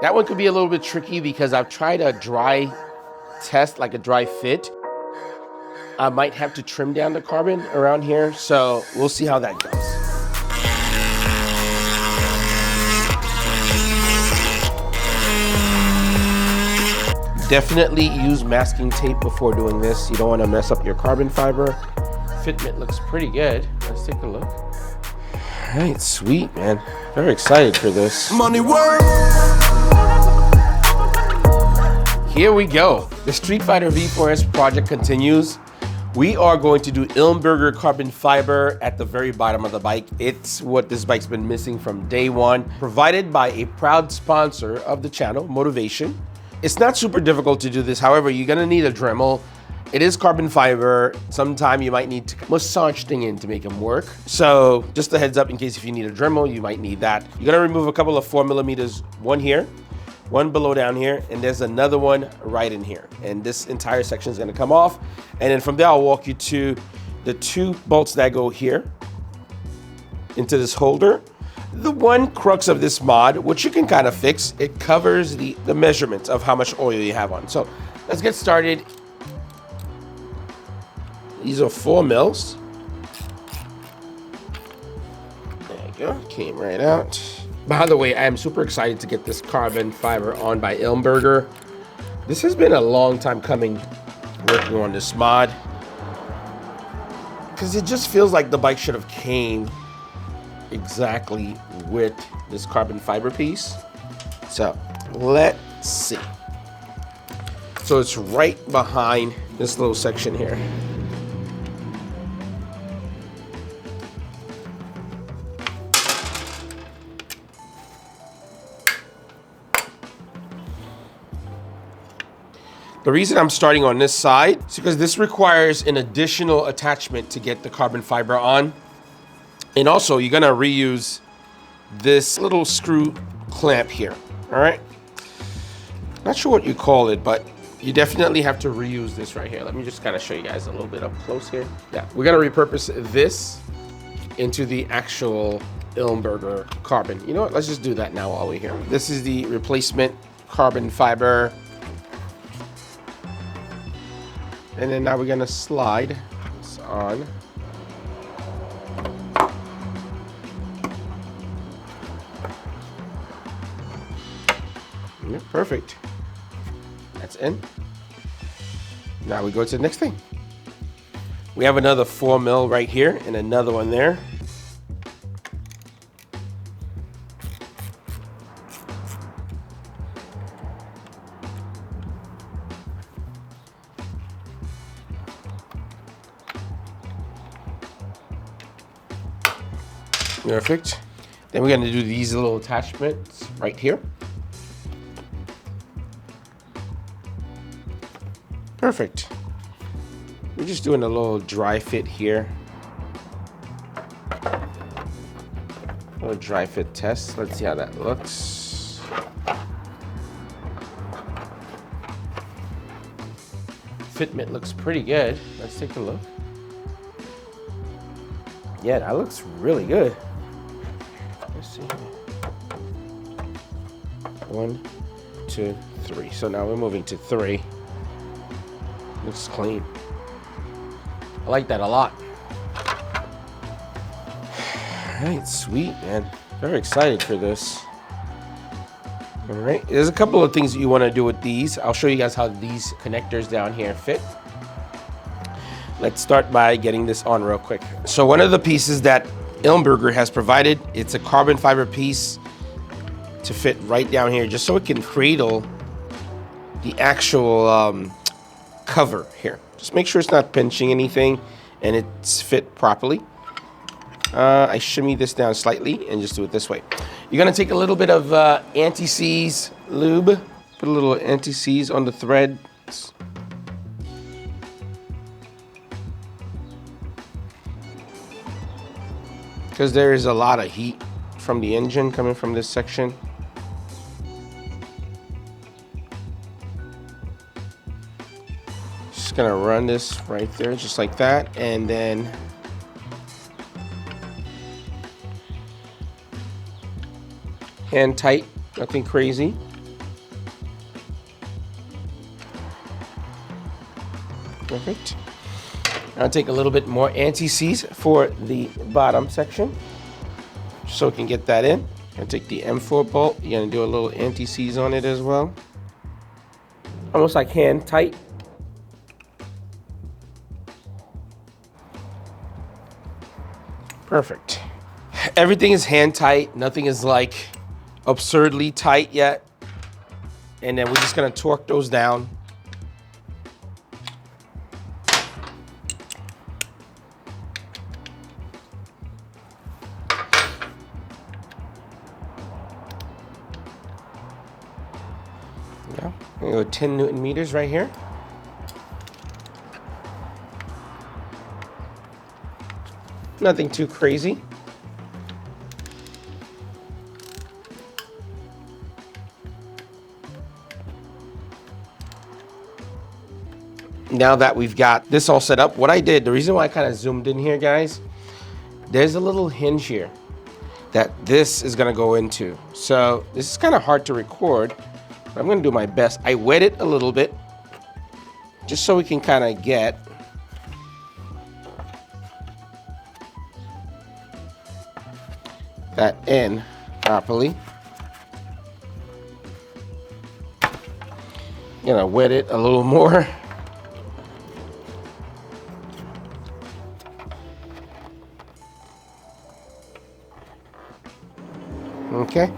That one could be a little bit tricky because I've tried a dry test, like a dry fit. I might have to trim down the carbon around here, so we'll see how that goes. Definitely use masking tape before doing this. You don't want to mess up your carbon fiber. Fitment looks pretty good. Let's take a look. All right, sweet, man. Very excited for this. Money work. Here we go. The Street Fighter V4S project continues. We are going to do Ilmberger carbon fiber at the very bottom of the bike. It's what this bike's been missing from day one. Provided by a proud sponsor of the channel, Motivation. It's not super difficult to do this. However, you're gonna need a Dremel. It is carbon fiber. Sometime you might need to massage thing in to make them work. So just a heads up in case if you need a Dremel, you might need that. You're gonna remove a couple of 4mm, one here, one below down here, and there's another one right in here. And this entire section is gonna come off. And then from there, I'll walk you to the 2 bolts that go here into this holder. The one crux of this mod, which you can kind of fix, it covers the measurements of how much oil you have on. So let's get started. These are 4 mils. There you go, came right out. By the way, I am super excited to get this carbon fiber on by Ilmberger. This has been a long time coming working on this mod, because it just feels like the bike should have came exactly with this carbon fiber piece. So let's see. So it's right behind this little section here. The reason I'm starting on this side is because this requires an additional attachment to get the carbon fiber on. And also, you're gonna reuse this little screw clamp here, all right? Not sure what you call it, but you definitely have to reuse this right here. Let me just kind of show you guys a little bit up close here. Yeah, we're gonna repurpose this into the actual Ilmberger carbon. You know what, let's just do that now while we're here. This is the replacement carbon fiber. And then now we're gonna slide this on. Yeah, perfect. That's in. Now we go to the next thing. We have another 4 mil right here and another one there. Perfect. Then we're going to do these little attachments right here. Perfect. We're just doing a little dry fit here. A little dry fit test. Let's see how that looks. Fitment looks pretty good. Let's take a look. Yeah, that looks really good. Let's see. 1, 2, 3. So now we're moving to 3. Looks clean. I like that a lot. All right, sweet, man. Very excited for this. All right, there's a couple of things that you want to do with these. I'll show you guys how these connectors down here fit. Let's start by getting this on real quick. So one of the pieces that Ilmberger has provided, it's a carbon fiber piece to fit right down here, just so it can cradle the actual cover here. Just make sure it's not pinching anything and it's fit properly. I shimmy this down slightly and just do it this way. You're gonna take a little bit of anti-seize lube, put a little anti-seize on the threads. Because there is a lot of heat from the engine coming from this section. Just gonna run this right there, just like that, and then hand tight, nothing crazy. Perfect. I'll take a little bit more anti-seize for the bottom section, so we can get that in. And take the M4 bolt. You're gonna do a little anti-seize on it as well. Almost like hand tight. Perfect. Everything is hand tight. Nothing is like absurdly tight yet. And then we're just gonna torque those down. Yeah, I'm gonna go 10 Newton meters right here. Nothing too crazy. Now that we've got this all set up, what I did, the reason why I kind of zoomed in here, guys, there's a little hinge here that this is gonna go into. So this is kind of hard to record, but I'm gonna do my best. I wet it a little bit, just so we can kind of get that in properly. Gonna wet it a little more. Okay,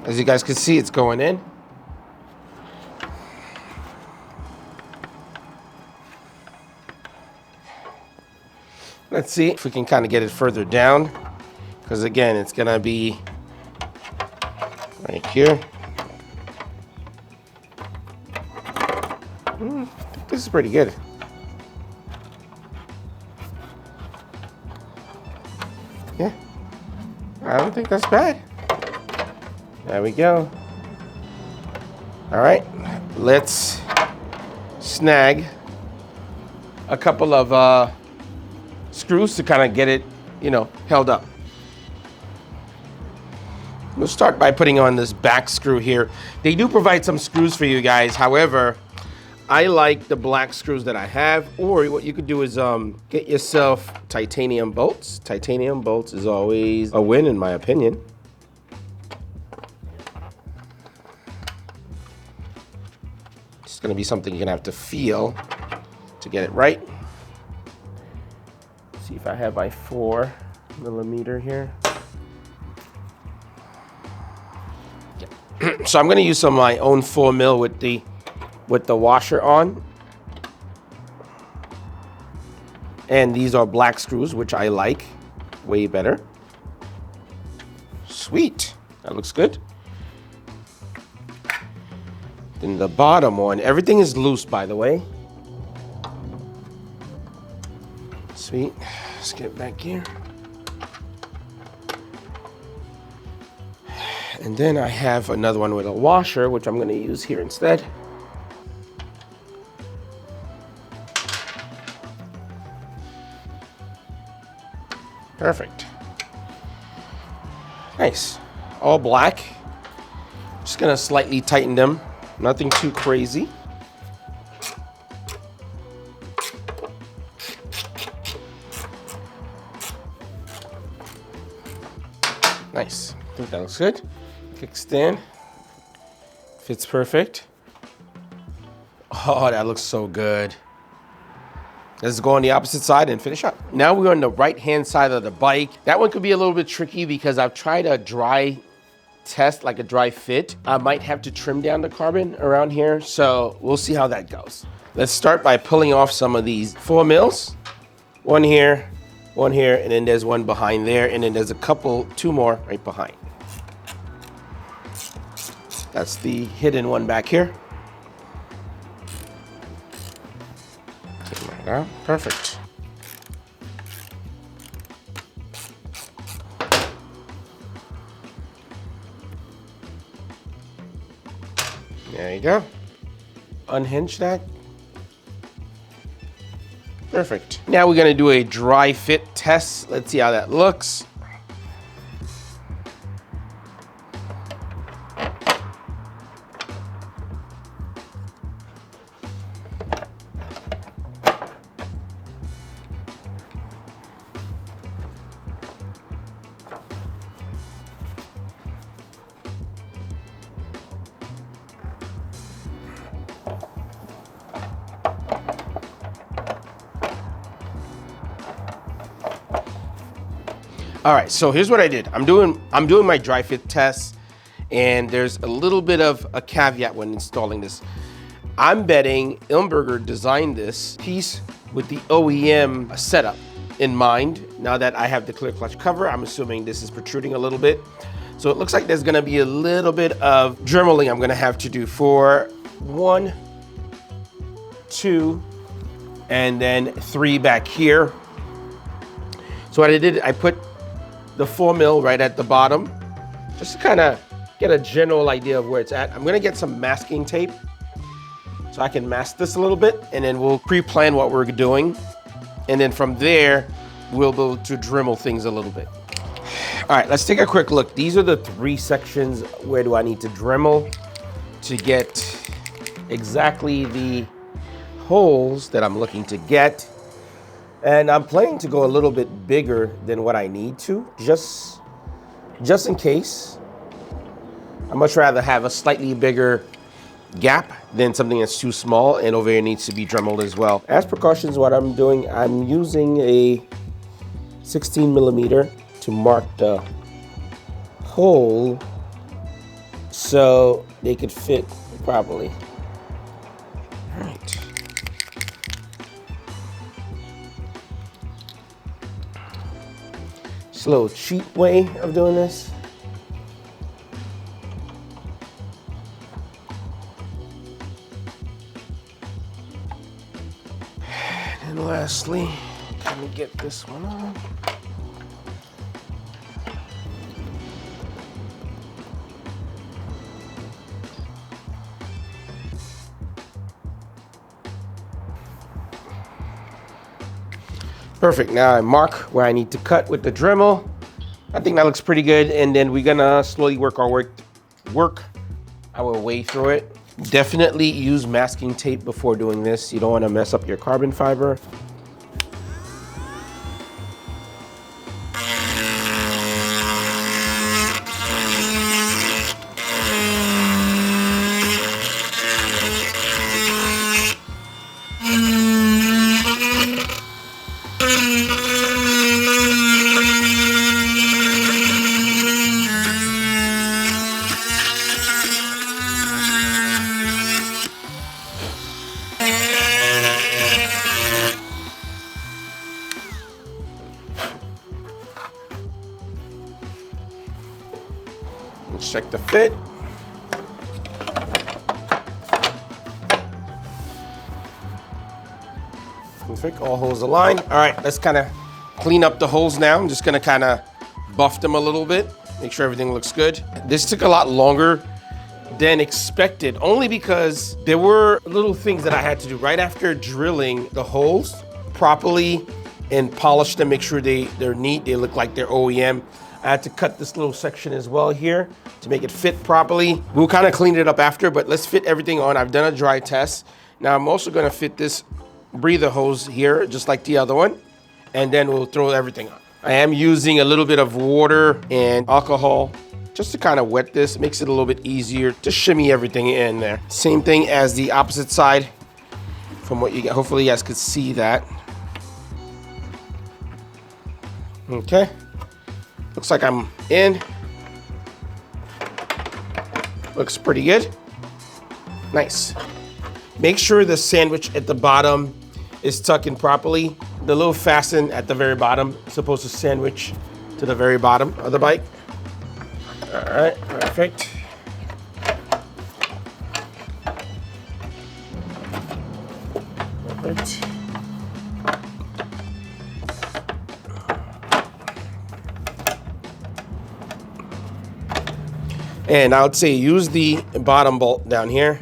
as you guys can see, it's going in. Let's see if we can kind of get it further down, because again, it's gonna be right here. I think this is pretty good. Yeah, I don't think that's bad. There we go. All right, let's snag a couple of screws to kind of get it, you know, held up. We'll start by putting on this back screw here. They do provide some screws for you guys. However, I like the black screws that I have, or what you could do is get yourself titanium bolts. Titanium bolts is always a win in my opinion. It's gonna be something you're gonna have to feel to get it right. See if I have my 4mm here. Yeah. So I'm gonna use some of my own 4mm with the washer on. And these are black screws, which I like way better. Sweet, that looks good. Then the bottom one, everything is loose, by the way. Sweet, let's get back here. And then I have another one with a washer, which I'm gonna use here instead. Perfect. Nice. All black. Just gonna slightly tighten them. Nothing too crazy. Nice. I think that looks good. Kickstand. Fits perfect. Oh, that looks so good. Let's go on the opposite side and finish up. Now we're on the right-hand side of the bike. That one could be a little bit tricky because I've tried a dry test, like a dry fit. I might have to trim down the carbon around here, so we'll see how that goes. Let's start by pulling off some of these 4mm. One here, and then there's one behind there, and then there's two more right behind. That's the hidden one back here. Perfect. There you go. Unhinge that. Perfect. Now we're gonna do a dry fit test. Let's see how that looks. All right, so here's what I did. I'm doing my dry fit test, and there's a little bit of a caveat when installing this. I'm betting Ilmberger designed this piece with the OEM setup in mind. Now that I have the clear clutch cover, I'm assuming this is protruding a little bit. So it looks like there's gonna be a little bit of dremeling I'm gonna have to do for 1, 2, and then 3 back here. So what I did, I put the 4 mil right at the bottom, just to kind of get a general idea of where it's at. I'm gonna get some masking tape so I can mask this a little bit, and then we'll pre-plan what we're doing. And then from there, we'll be able to Dremel things a little bit. All right, let's take a quick look. These are the 3 sections. Where do I need to Dremel to get exactly the holes that I'm looking to get? And I'm planning to go a little bit bigger than what I need to, just in case. I'd much rather have a slightly bigger gap than something that's too small, and over here needs to be Dremeled as well. As precautions, what I'm doing, I'm using a 16 millimeter to mark the hole so they could fit properly. All right. It's a little cheap way of doing this. And lastly, let me get this one on. Perfect. Now I mark where I need to cut with the Dremel. I think that looks pretty good. And then we're gonna slowly work our way through it. Definitely use masking tape before doing this. You don't want to mess up your carbon fiber. Let's check the fit. Perfect, all holes aligned. All right, let's kind of clean up the holes now. I'm just gonna kind of buff them a little bit, make sure everything looks good. This took a lot longer than expected, only because there were little things that I had to do right after drilling the holes properly and polish them, make sure they're neat, they look like they're OEM. I had to cut this little section as well here to make it fit properly. We'll kind of clean it up after, but let's fit everything on. I've done a dry test. Now I'm also gonna fit this breather hose here, just like the other one, and then we'll throw everything on. I am using a little bit of water and alcohol just to kind of wet this. It makes it a little bit easier to shimmy everything in there. Same thing as the opposite side from what you get. Hopefully you guys could see that. Okay. Looks like I'm in. Looks pretty good. Nice. Make sure the sandwich at the bottom is tucked in properly. The little fasten at the very bottom is supposed to sandwich to the very bottom of the bike. All right, perfect. Perfect. And I would say use the bottom bolt down here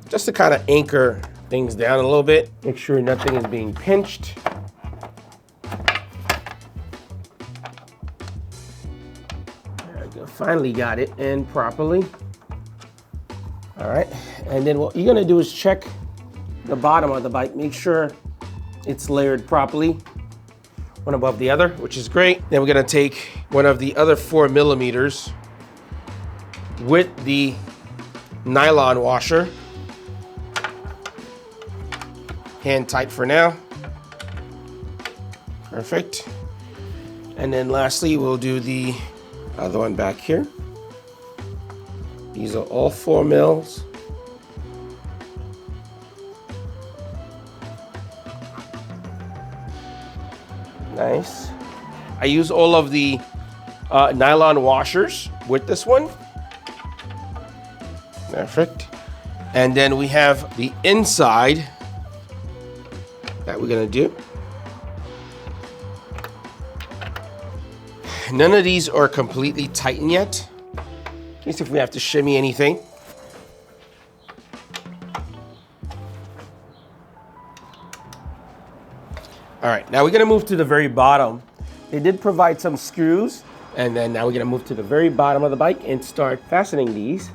just to kind of anchor things down a little bit. Make sure nothing is being pinched. There we go. Finally got it in properly. All right, and then what you're gonna do is check the bottom of the bike, make sure it's layered properly, one above the other, which is great. Then we're gonna take one of the other 4 millimeters with the nylon washer. Hand tight for now. Perfect. And then lastly, we'll do the other one back here. These are all 4 mils. Nice. I use all of the nylon washers with this one. Perfect. And then we have the inside that we're gonna do. None of these are completely tightened yet, in case if we have to shimmy anything. All right, now we're gonna move to the very bottom. They did provide some screws, and then now we're gonna move to the very bottom of the bike and start fastening these.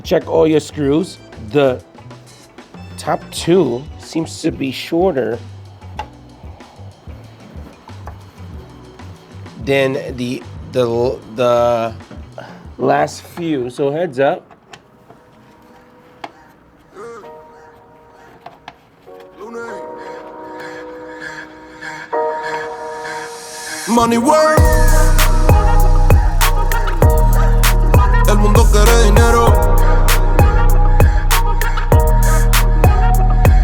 Check all your screws. The top 2 seems to be shorter than the last few. So heads up. Money work. El mundo quiere dinero.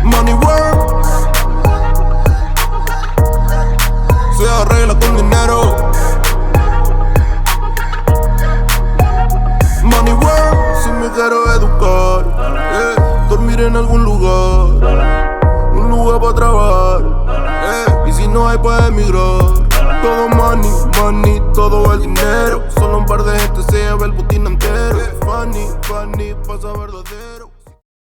Money work. Se arregla con dinero. Money work. Si me quiero educar, dormir en algún lugar, un lugar para trabajar, y si no hay pues emigrar. Todo money, money, todo el dinero. Solo un par de gente se lleva el botín entero. Funny, funny, pasa verdadero.